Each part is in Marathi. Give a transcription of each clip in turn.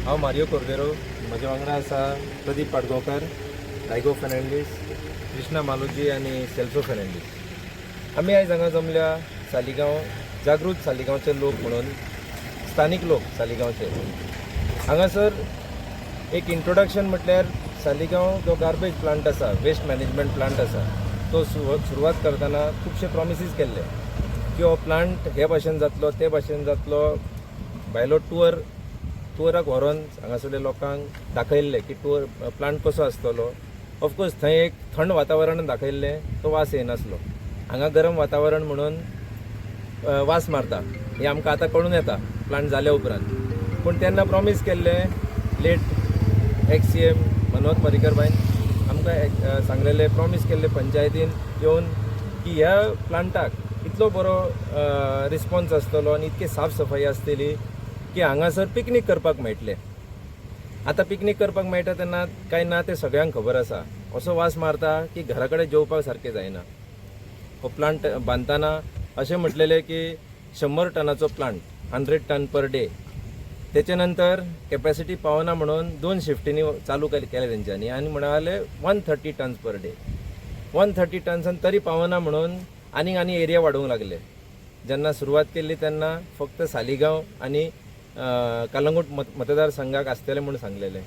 हांव मारियो कोर्देरो, म्हजे वांगडा आसा प्रदीप पाडगांवकार, डायगो फेर्नांडीस, कृष्णा मालोजी आनी सेल्सो फेर्नांडीस. आमी आयज हांगा जमल्या सालिगांव जागृत सालिगांवचे लोक म्हणून स्थानीक लोक सालिगांवचे. हांगासर एक इंट्रोडक्शन म्हटल्यार सालिगांव जो गार्बेज प्लांट आसा, वेस्ट मॅनेजमेंट प्लांट आसा, तो सुरवात करतना खुबशे प्रॉमिसीस केल्ले की हो प्लांट हे भाशेन जातलो, ते भाशेन जातलो. भायलो टुवराक व्हरोन हांगासरल्या लोकांक दाखयल्ले की प्लांट कसो आसतलो. ऑफकोर्स थंय एक थंड वातावरण दाखयल्लें, तो वास येनासलो. हांगा गरम वातावरण म्हणून वास मारता हें आमकां आतां कळून येता प्लांट जाल्या उपरांत. पूण तेन्ना प्रॉमीस केल्लें लेट एक्स-CM मनोहर पर्रीकर बायन आमकां सांगलेलें, प्रॉमीस केल्लें पंचायतीन येवन की ह्या प्लांटाक इतलो बरो रिस्पॉन्स आसतलो आनी इतकी साफ सफाई आसतली की हांगासर पिकनीक करपाक मेळटलें. आतां पिकनीक करपाक मेळटा तेन्ना काय ना तें सगळ्यांक खबर आसा. असो वास मारता की घरा कडेन जेवपाक सारकें जायना. हो प्लांट बांदतना अशें म्हटलेलें की 100 टनाचो प्लांट, 100 टन पर डे. तेचे नंतर कॅपॅसिटी पावना म्हणून 2 शिफ्टींनी चालू केले तेंच्यांनी आनी म्हणाले 130 टन्स पर डे. 130 टन्सान तरी पावना म्हणून आनी एरिया वाडोवंक लागले. जेन्ना सुरवात केल्ली तेन्ना फक्त सालिगांव आनी कलंगूट मतदारसंघाक आसतलें म्हणून सांगलेलें.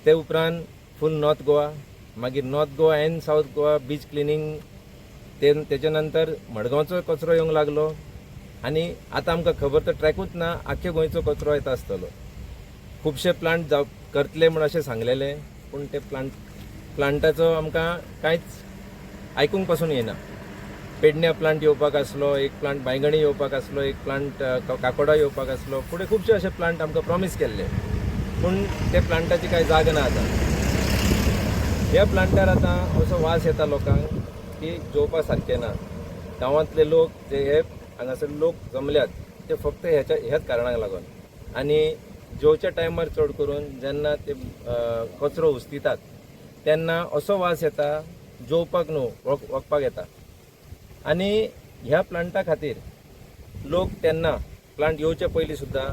ते उपरांत फूल नॉर्थ गोवा, मागीर north Goa end south Goa beach cleaning, तेच्या नंतर मडगांवचो कचरो येवंक लागलो. आनी आतां आमकां खबर तर ट्रॅकूच ना, आख्खे गोंयचो कचरो येता आसतलो. खुबशे प्लांट करतले म्हण अशें सांगलेलें, पूण ते प्लांटाचो आमकां कांयच आयकूंक पासून येना. पेडण्या प्लांट येवपाक आसलो, एक प्लांट बांयगणी येवपाक आसलो, एक प्लांट काकोडा येवपाक आसलो. फुडें खुबशे अशे प्लांट आमकां प्रॉमीस केल्ले, पूण ते प्लांटाची कांय जाग ना आतां. ह्या प्लांटार आतां असो वास येता लोकांक की जेवपाक सारकें ना. गांवांतले लोक जे हे हांगासर लोक जमल्यात ते फक्त ह्याच कारणाक लागून. आनी जेवच्या टायमार चड करून जेन्ना ते कचरो हुस्तितात तेन्ना असो वास येता, जेवपाक न्हू वखपाक येता. आनी ह्या प्लांटा खातीर लोक तेन्ना प्लांट येवचे पयलीं सुद्दां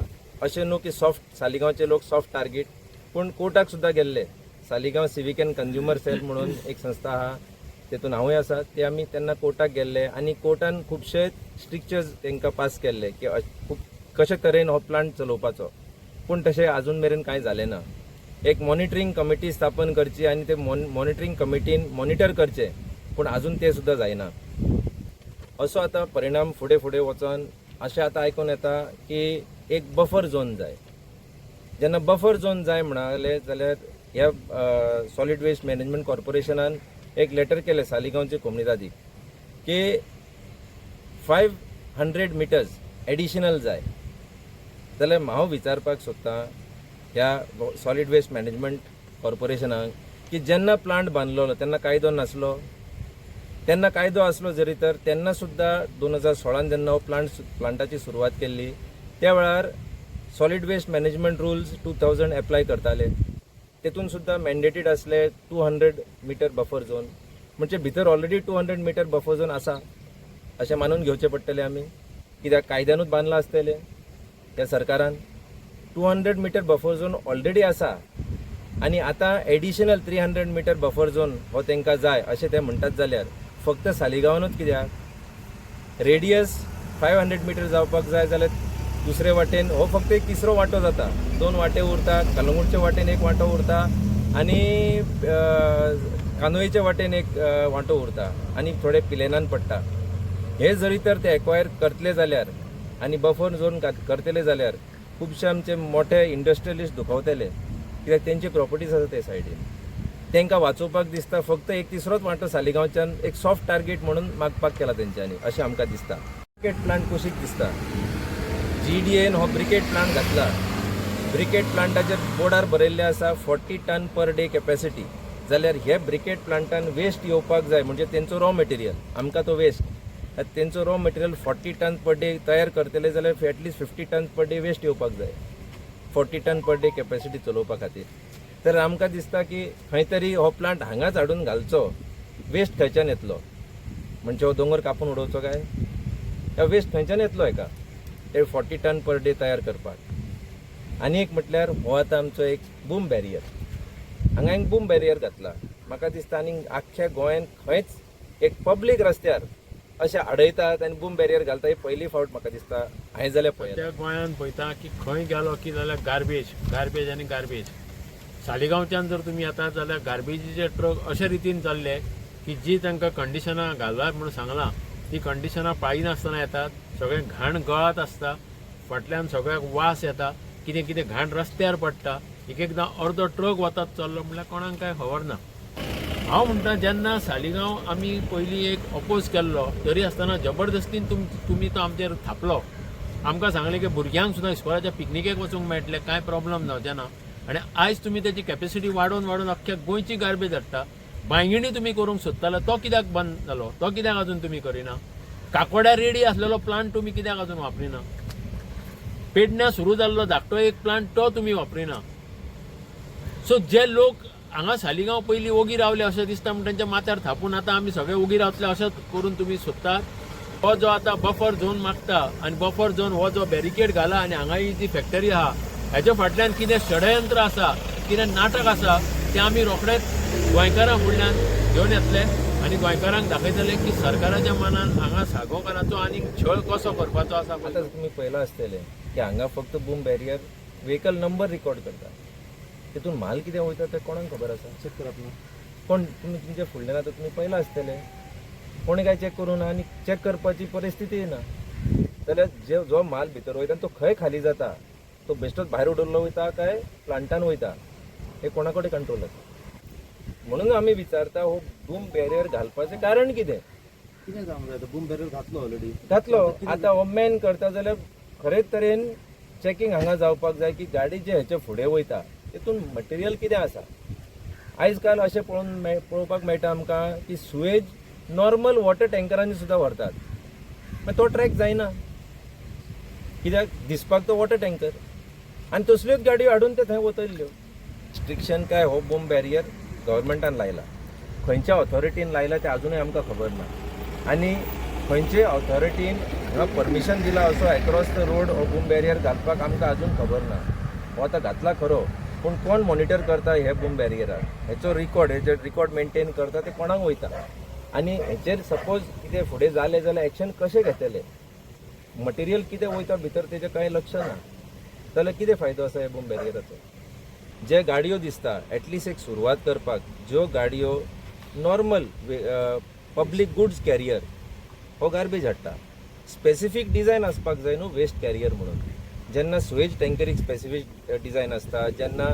अशें न्हू की सॉफ्ट सालिगांवचे लोक सॉफ्ट टार्गेट, पूण कोर्टाक सुद्दां गेल्ले. Saligao civic and consumer cell म्हणून एक संस्था आहा, तेतून हांवूय आसा. ते आमी तेन्ना कोर्टाक गेल्ले आनी कोर्टान खुबशे स्ट्रिक्चर्स तांकां पास केल्ले की कशे तरेन हो प्लांट चलोवपाचो. पूण तशें आजून मेरेन कांय जालें ना. एक मॉनिटरींग कमिटी स्थापन करची आनी ते मॉनिटरींग कमिटीन मॉनिटर करचें, पूण आजून तें सुद्दां जायना. असो आतां परिणाम फुडें वचोन अशें आतां आयकून येता की एक बफर झोन जाय. जेन्ना बफर झोन जाय म्हणाले जाल्यार ह्या सॉलिड वेस्ट मॅनेजमेंट कॉर्पोरेशनान एक लेटर केलें सालिगांवचे कोमुनिदादीक की 500 मिटर्स एडिशनल जाय. जाल्यार हांव विचारपाक सोदतां ह्या सॉलिड वेस्ट मॅनेजमेंट कॉर्पोरेशनाक की जेन्ना प्लांट बांदलोलो तेन्ना कायदो नासलो. तेन्ना कायदो आसलो जरी तर तेन्ना सुद्दां 2016 जेन्ना हो प्लांटाची सुरवात केल्ली त्या वेळार solid waste management rules 2000 apply करताले. तेतून सुद्दां मॅन्डेटेड आसले 200 मिटर बफर झोन. म्हणजे भितर ऑलरेडी 200 मिटर बफर झोन आसा अशें मानून घेवचें पडटलें आमी, कित्याक कायद्यानूच बांदलां आसतलें त्या सरकारान. 200 मिटर बफर झोन ऑलरेडी आसा आनी आतां एडिशनल 300 मिटर बफर झोन हो तांकां जाय अशें ते म्हणटात. जाल्यार फक्त सालिगांवानूच कित्याक रेडियस 500 मिटर जावपाक जाय जाल्यार दुसरे वाटेन हो फक्त एक तिसरो वांटो जाता. 2 वांटे उरता, कलंगूटच्या वाटेन एक वांटो उरता आनी कांदोळेच्या वाटेन एक वांटो उरता आनी थोडे पिलेनान पडटा. हे जरी तर ते एक्वायर करतले जाल्यार आनी बफर झोन करतले जाल्यार खुबशे आमचे मोठे इंडस्ट्रियलिस्ट दुखवतले, कित्याक तेंची प्रॉपर्टीज आसा ते सायडीन. तांकां वाचोवपाक दिसता फक्त एक तिसरोच वांटो सालिगांवच्यान एक सॉफ्ट टार्गेट म्हणून मागपाक केला तेंच्यांनी अशें आमकां दिसता. ब्रिकेट प्लांट कुशीक दिसता. GDAन हो ब्रिकेट प्लांट घातला. ब्रिकेट प्लांटाचेर बोर्डार बरयल्लें आसा 40 टन पर डे कॅपॅसिटी. जाल्यार हे ब्रिकेट प्लांटान वेस्ट येवपाक जाय, म्हणजे तेंचो रॉ मटेरियल आमकां तो वेस्ट, तेंचो raw material 40 tonne per day तयार करतले जाल्यार at least 50 tonne per day waste येवपाक जाय 40 टन पर डे कॅपॅसिटी चलोवपा खातीर. तर आमकां दिसता की खंय तरी हो प्लांट हांगाच हाडून घालचो. वेस्ट खंयच्यान येतलो? म्हणजे हो दोंगर कापून उडोवचो काय? ह्या वेस्ट खंयच्यान येतलो हेका ते 40 टन पर डे तयार करपाक? आनी एक म्हटल्यार हो आतां आमचो एक बूम बॅरियर, हांगा एक बूम बॅरियर घातला. म्हाका दिसता आनी आख्ख्या गोंयान खंयच एक पब्लीक रस्त्यार अशें आडयतात आनी बूम बॅरियर घालता ही पयली फावट म्हाका दिसता हांवें जाल्यार पळयला. त्या गोंयान पळयता की खंय गेलो की जाल्यार गार्बेज आनी गार्बेज. सालिगांवच्यान जर तुमी येतात जाल्यार गार्बेजीचे ट्रक अशे रितीन चालले की जी तांकां कंडिशनां घालतात म्हणून सांगलां ती कंडिशनां पाळिनासतना येतात. सगळें घाण गळत आसता, फाटल्यान सगळ्याक वास येता, कितें कितें घाण रस्त्यार पडटा. एकदां अर्दो ट्रक वतात चल्लो म्हणल्यार कोणाक कांय खबर ना. हांव म्हणटा जेन्ना सालिगांव आमी पयलीं एक अपोज केल्लो तरी आसतना जबरदस्तीन तुमी तो आमचेर थापलो. आमकां सांगलें की भुरग्यांक सुद्दां इस्कोलाच्या पिकनिकेक वचूंक मेळटलें, कांय प्रॉब्लम जावचें ना. आनी आयज तुमी तेची कॅपेसिटी वाडोवन अख्ख्या गोंयची गार्बेज हाडटा. बांयगिणी तुमी करूंक सोदताले तो कित्याक बंद जालो, तो कित्याक अजून तुमी करिना. काकोड्या रेडी आसलेलो प्लांट तुमी कित्याक अजून वापरिना. पेडण्यां सुरू जाल्लो धाकटो एक प्लांट तो तुमी वापरिना. सो जे लोक हांगा सालिगांव पयलीं ओगी रावले अशें दिसता म्हणून तांच्या माथ्यार थापून आतां आमी सगळे ओगी रावतले अशें करून तुमी सोदतात. हो जो आतां बफर झोन मागता आनी बफर झोन हो जो बॅरिकेड घाला आनी हांगा ही जी फॅक्टरी आहा हेच्या फाटल्यान कितें षडयंत्र आसा, कितें नाटक आसा तें आमी रोखडेंच गोंयकारां फुडल्यान घेवन येतले आनी गोंयकारांक दाखयतले की सरकाराच्या मनान हांगा सागोकाराचो आनी छळ कसो करपाचो आसा. आतां तुमी पळयलां आसतलें की हांगा फक्त boom barrier vehicle number record करता, तितून माल कितें वयता तें कोणाक खबर आसा? चेक करप ना कोण. तुमी तुमच्या फुडल्यान आतां तुमी पळयलां आसतलें कोणी काय चेक करूं ना आनी चेक करपाची परिस्थिती ना. जाल्यार जो माल भितर वयता तो खंय खाली जाता, तो बेश्टोच भायर उडोवलो वयता काय प्लांटान वयता, हे कोणा कडेन कंट्रोल आसा. म्हणून आमी विचारता हो बूम बॅरियर घालपाचें कारण कितें जावंक जाय. बूम बॅरियर घातलो ऑलरेडी. घातलो आतां हो मॅन करता जाल्यार खरेच तरेन चॅकींग हांगा जावपाक जाय की गाडी जे हेचे फुडें वयता तितून मटेरियल कितें आसा. आयज काल अशें पळोवपाक मेळटा आमकां की सुएज नॉर्मल वॉटर टँकरांनी सुद्दां व्हरतात, मागीर तो ट्रॅक जायना. कित्याक दिसपाक तो वॉटर टँकर आनी तसल्योच गाडयो हाडून ते थंय वतल्यो. रिस्ट्रिक्शन काय हो बूम बॅरियर गव्हर्मेंटान लायला, खंयच्या ऑथॉरिटीन लायला तें अजूनय आमकां खबर ना. आनी खंयचे ऑथॉरिटीन हांगा परमिशन दिला असो एक्रॉस द रोड हो बूम बॅरियर घालपाक आमकां अजून खबर ना. हो आतां घातला खरो, पूण कोण मॉनिटर करता हे बूम बॅरियराक, हेचो हेचे रिकॉर्ड मेंटेन करता ते कोणाक वयता. आनी हेचेर सपोज कितें फुडें जालें जाल्यार एक्शन कशें घेतले. मटेरियल कितें वयता भितर तेजें कांय लक्ष ना जाल्यार कितें फायदो आसा हे बूम बॅरियराचो. जे गाडयो दिसता एटलिस्ट एक सुरवात करपाक, ज्यो गाडयो नॉर्मल पब्लीक गुड्स कॅरियर हो गार्बेज हाडटा, स्पेसिफीक डिझायन आसपाक जाय न्हू वेस्ट कॅरियर म्हणून. जेन्ना सुएज टँकरीक स्पेसिफीक डिझायन आसता, जेन्ना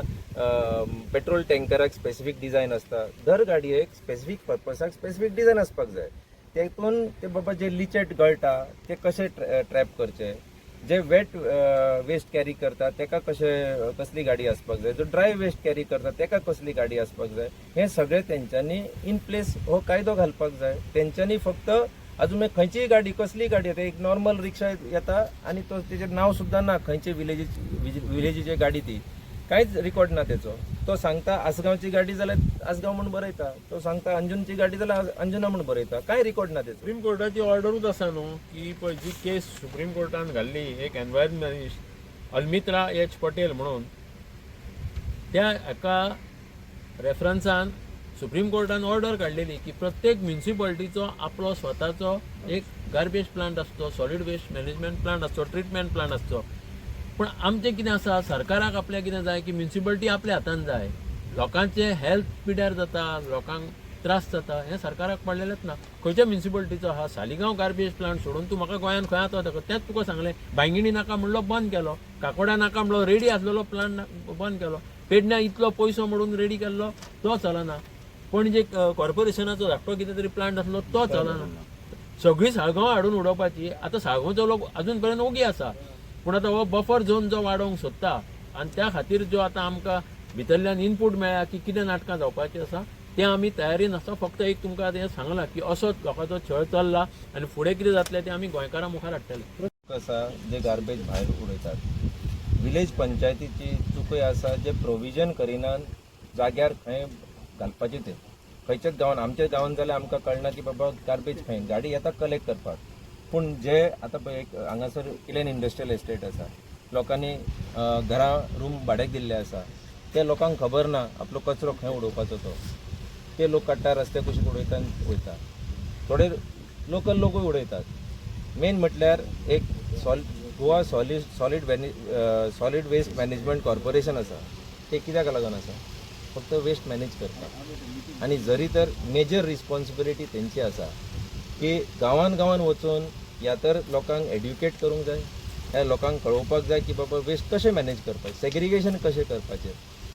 पेट्रोल टँकराक स्पेसिफीक डिझायन आसता, दर गाडयेक स्पेसिफीक पर्पसाक स्पेसिफीक डिझायन आसपाक जाय. तेतून ते बाबा जे लिचेट गळटा ते कशें ट्रॅप करचे, जे वेट वेस्ट कॅरी करता तेका कसली गाडी आसपाक जाय, जो ड्राय वेस्ट कॅरी करता तेका कसली गाडी आसपाक जाय, हे सगळे तेंच्यांनी इन प्लेस हो कायदो घालपाक जाय. तेंच्यांनी फक्त अजून खंयचीय गाडी कसली गाडी येता, एक नॉर्मल रिक्षा येता आनी तो तेजें नांव सुद्दां ना, खंयचे विलेजीची गाडी ती कांयच रिकॉर्ड ना तेचो. तो सांगता आसगांवची गाडी जाल्यार आसगांव म्हणून बरयता, तो सांगता अंजुनची गाडी जाल्यार अंजुना म्हणून बरयता, कांय रिकॉर्ड ना तेचो. सुप्रीम कोर्टाची ऑर्डरूच आसा न्हू की पळय जी केस सुप्रीम कोर्टान घाल्ली एक एनवायरमेंटलिस्ट अल्मित्रा एच पटेल म्हणून, त्या एका रेफरन्सान सुप्रीम कोर्टान ऑर्डर काडलेली की प्रत्येक म्युनिसिपालिटीचो आपलो स्वताचो एक गार्बेज प्लांट आसचो, सॉलिड वेस्ट मॅनेजमेंट प्लांट आसचो, ट्रिटमेंट प्लांट आसचो. पूण आमचें कितें आसा, सरकाराक आपल्या कितें जाय की म्युनिसिपालिटी आपल्या हातान जाय. लोकांचे हेल्थ पिड्यार जाता, लोकांक त्रास जाता, हें सरकाराक पडलेलेंच ना. खंयच्या म्युनिसिपालिटीचो आहा सालिगांव गार्बेज प्लांट सोडून तूं म्हाका गोंयान खंय आतां ताका तेंच तुका सांगलें. बांयगिणी नाका म्हणलो बंद केलो, काकोड्या नाका म्हणलो रेडी आसलेलो प्लांट बंद केलो, पेडण्यां इतलो पयसो म्हणून रेडी केल्लो तो चलना, पणजे कॉर्पोरेशनाचो धाकटो कितें तरी प्लांट आसलो तो चलना. सगळी साळगांव हाडून उडोवपाची. आतां साळगांवचो लोक अजून पर्यंत ओगी आसा, पूण आतां हो बफर झोन जो वाडोवंक सोदता आनी त्या खातीर जो आतां आमकां भितरल्यान इनपूट मेळ्ळा की कितें नाटकां जावपाचीं आसा तें आमी तयारीन आसा. फक्त एक तुमकां आतां हें सांगलां की असोच लोकांचो छळ चल्ला आनी फुडें कितें जातलें तें आमी गोंयकारां मुखार हाडटले. आसा जे गार्बेज भायर उडयतात, विलेज पंचायतीची चुकय आसा जे प्रोविजन करिनान जाग्यार खंय घालपाचें तें. खंयच्याच गांवांत, आमच्या गांवांत जाल्यार आमकां कळना की बाबा गार्बेज खंय, गाडी येता कलेक्ट करपाक. पूण जे आतां पळय हांगासर किलेन इंडस्ट्रियल एस्टेट आसा लोकांनी घरां रूम भाड्याक दिल्ले आसा ते लोकांक खबर ना आपलो कचरो खंय उडोवपाचो तो ते लोक काडटा रस्त्यार कशे उडयता आनी वयता थोडे लोकल लोकूय उडयतात मेन म्हटल्यार एक Goa solid waste management corporation आसा ते कित्याक लागून आसा फक्त वेस्ट मॅनेज करता आनी जरी तर मेजर रिस्पॉन्सिबिलिटी तेंची आसा की गांवान वचून ह्या तर लोकांक एड्युकेट करूंक जाय ह्या लोकांक कळोवपाक जाय की बाबा वेस्ट कशें मॅनेज करपाचें सेग्रिगेशन कशें करपाचें